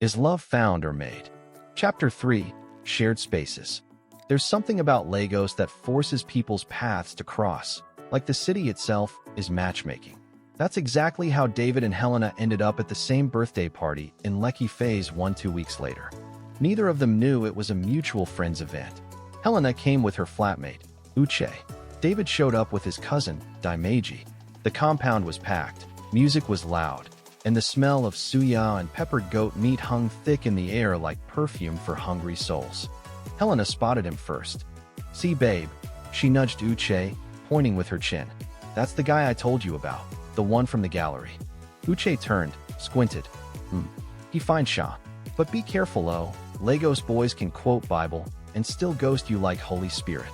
Is love found or made? Chapter 3, Shared Spaces. There's something about Lagos that forces people's paths to cross, like the city itself is matchmaking. That's exactly how David and Helena ended up at the same birthday party in Lekki Phase 1 2 weeks later. Neither of them knew it was a mutual friends event. Helena came with her flatmate, Uche. David showed up with his cousin, Daimeji. The compound was packed, music was loud, and the smell of suya and peppered goat meat hung thick in the air like perfume for hungry souls. Helena spotted him first. "See, babe," she nudged Uche, pointing with her chin. "That's the guy I told you about, the one from the gallery." Uche turned, squinted. He fine Sha. But be careful, oh. Lagos boys can quote Bible and still ghost you like Holy Spirit.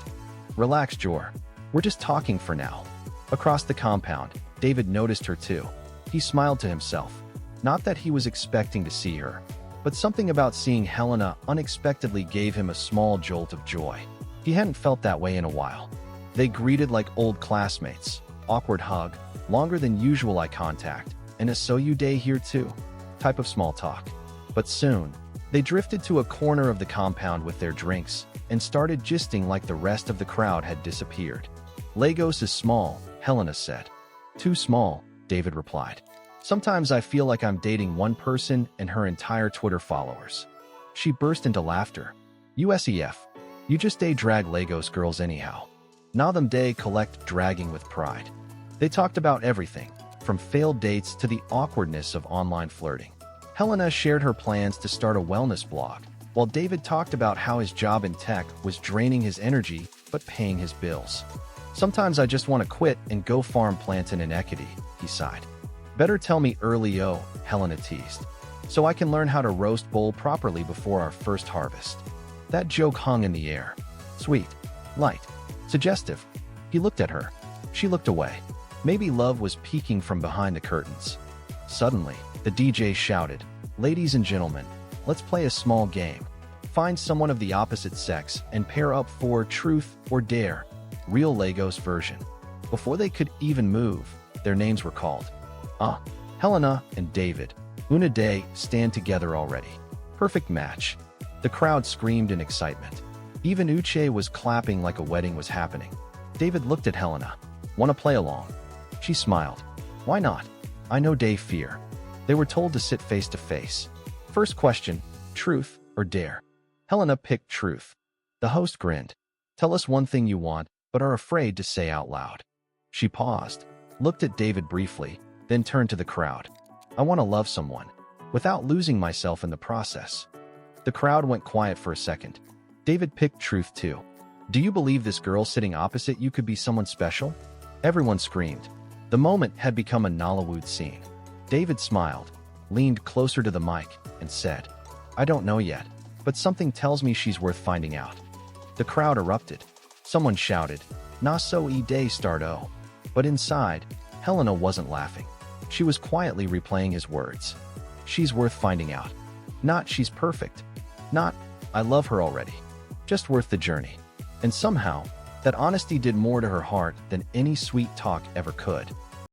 Relax, Jor. We're just talking for now. Across the compound, David noticed her too. He smiled to himself. Not that he was expecting to see her, but something about seeing Helena unexpectedly gave him a small jolt of joy. He hadn't felt that way in a while. They greeted like old classmates. Awkward hug, longer than usual eye contact, and a "so you day here too" type of small talk. But soon, they drifted to a corner of the compound with their drinks and started gisting like the rest of the crowd had disappeared. "Lagos is small," Helena said. "Too small," David replied. "Sometimes I feel like I'm dating one person and her entire Twitter followers." She burst into laughter. "USEF. You just day drag Lagos girls anyhow. Now them day collect dragging with pride." They talked about everything, from failed dates to the awkwardness of online flirting. Helena shared her plans to start a wellness blog, while David talked about how his job in tech was draining his energy but paying his bills. "Sometimes I just want to quit and go farm plantain in Ekiti," he sighed. "Better tell me early, oh," Helena teased, "so I can learn how to roast bowl properly before our first harvest." That joke hung in the air. Sweet, light, suggestive. He looked at her. She looked away. Maybe love was peeking from behind the curtains. Suddenly, the DJ shouted, "Ladies and gentlemen, let's play a small game. Find someone of the opposite sex and pair up for truth or dare. Real Lagos version." Before they could even move, their names were called. Helena and David. Una day stand together already. Perfect match. The crowd screamed in excitement. Even Uche was clapping like a wedding was happening. David looked at Helena. "Want to play along?" She smiled. "Why not? I know Dave fear." They were told to sit face to face. First question, truth or dare? Helena picked truth. The host grinned. "Tell us one thing you want, but are afraid to say out loud." She paused, looked at David briefly, then turned to the crowd. "I want to love someone, without losing myself in the process." The crowd went quiet for a second. David picked truth too. "Do you believe this girl sitting opposite you could be someone special?" Everyone screamed. The moment had become a Nollywood scene. David smiled, leaned closer to the mic, and said, "I don't know yet, but something tells me she's worth finding out." The crowd erupted. Someone shouted, "Na so e day start o." But inside, Helena wasn't laughing. She was quietly replaying his words. She's worth finding out. Not she's perfect. Not I love her already. Just worth the journey. And somehow, that honesty did more to her heart than any sweet talk ever could.